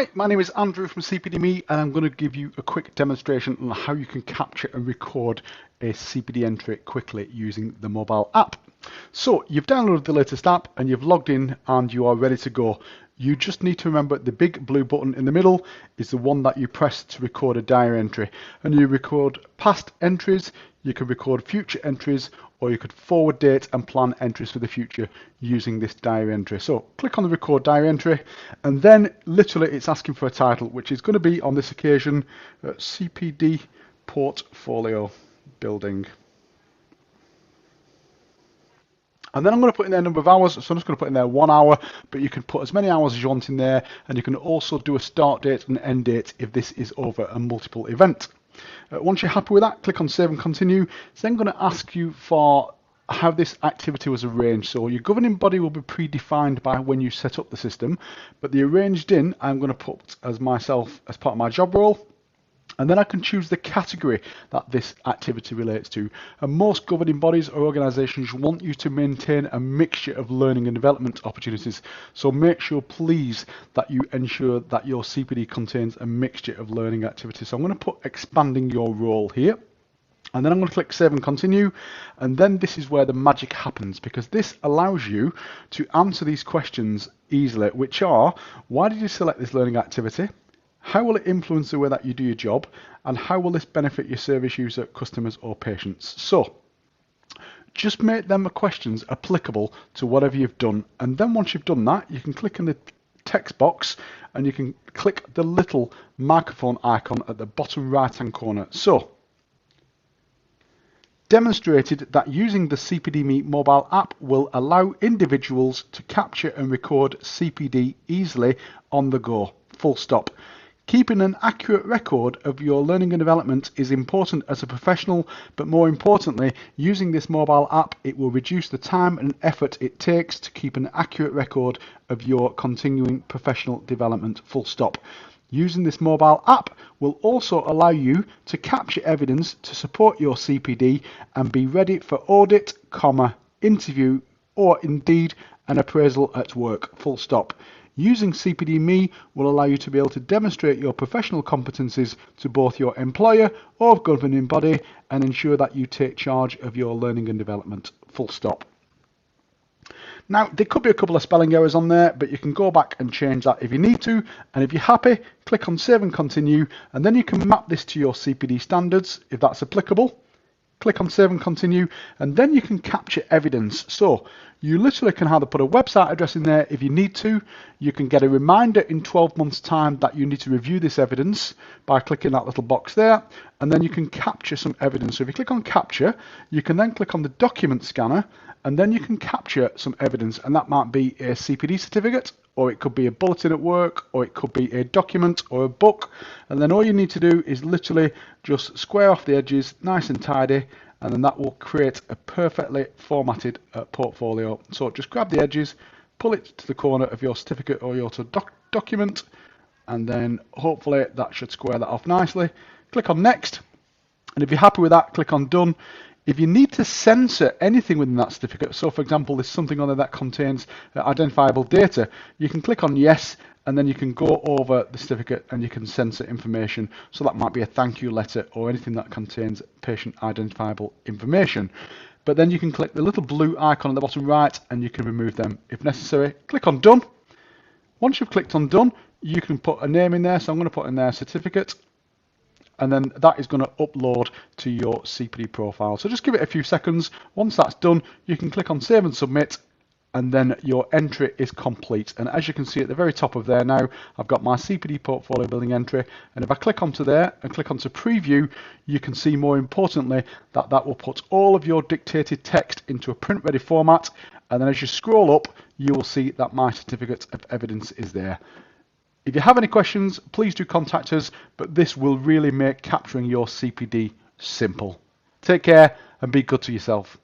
Hi, my name is Andrew from CPD and I'm going to give you a quick demonstration on how you can capture and record a CPD entry quickly using the mobile app. So you've downloaded the latest app and you've logged in and you are ready to go. You just need to remember the big blue button in the middle is the one that you press to record a diary entry, and you record past entries, you can record future entries, or you could forward date and plan entries for the future using this diary entry. So click on the record diary entry, and then literally it's asking for a title, which is going to be on this occasion CPD Portfolio Building. And then I'm going to put in there a number of hours, so I'm just going to put in there 1 hour, but you can put as many hours as you want in there, and you can also do a start date and end date if this is over a multiple event. Once you're happy with that, click on Save and Continue. It's then going to ask you for how this activity was arranged. So your governing body will be predefined by when you set up the system, but the arranged in, I'm going to put as myself as part of my job role. And then I can choose the category that this activity relates to. And most governing bodies or organisations want you to maintain a mixture of learning and development opportunities. So make sure, please, that you ensure that your CPD contains a mixture of learning activities. So I'm going to put expanding your role here. And then I'm going to click Save and Continue. And then this is where the magic happens, because this allows you to answer these questions easily, which are, why did you select this learning activity? How will it influence the way that you do your job? And how will this benefit your service user, customers or patients? So just make them questions applicable to whatever you've done. And then once you've done that, you can click in the text box and you can click the little microphone icon at the bottom right hand corner. So demonstrated that using the CPD mobile app will allow individuals to capture and record CPD easily on the go. Full stop. Keeping an accurate record of your learning and development is important as a professional, but more importantly, using this mobile app, it will reduce the time and effort it takes to keep an accurate record of your continuing professional development. Full stop. Using this mobile app will also allow you to capture evidence to support your CPD and be ready for audit, interview, or indeed an appraisal at work. Full stop. Using CPD will allow you to be able to demonstrate your professional competencies to both your employer or governing body and ensure that you take charge of your learning and development. Full stop. Now, there could be a couple of spelling errors on there, but you can go back and change that if you need to. And if you're happy, click on Save and Continue, and then you can map this to your CPD standards if that's applicable. Click on Save and Continue, and then you can capture evidence. So you literally can either put a website address in there if you need to. You can get a reminder in 12 months' time that you need to review this evidence by clicking that little box there, and then you can capture some evidence. So if you click on Capture, you can then click on the document scanner, and then you can capture some evidence, and that might be a CPD certificate, or it could be a bulletin at work, or it could be a document or a book. And then all you need to do is literally just square off the edges nice and tidy, and then that will create a perfectly formatted portfolio. So just grab the edges, pull it to the corner of your certificate or your document, and then hopefully that should square that off nicely. Click on Next, and if you're happy with that, click on Done. If you need to censor anything within that certificate, so for example, there's something on there that contains identifiable data, you can click on Yes, and then you can go over the certificate and you can censor information. So that might be a thank you letter or anything that contains patient identifiable information. But then you can click the little blue icon at the bottom right and you can remove them if necessary. Click on Done. Once you've clicked on Done, you can put a name in there. So I'm going to put in there certificate. And then that is going to upload to your CPD profile. So just give it a few seconds. Once that's done, you can click on Save and Submit, and then your entry is complete. And as you can see at the very top of there now, I've got my CPD portfolio building entry. And if I click onto there and click onto Preview, you can see more importantly that that will put all of your dictated text into a print-ready format. And then as you scroll up, you will see that my certificate of evidence is there. If you have any questions, please do contact us, but this will really make capturing your CPD simple. Take care and be good to yourself.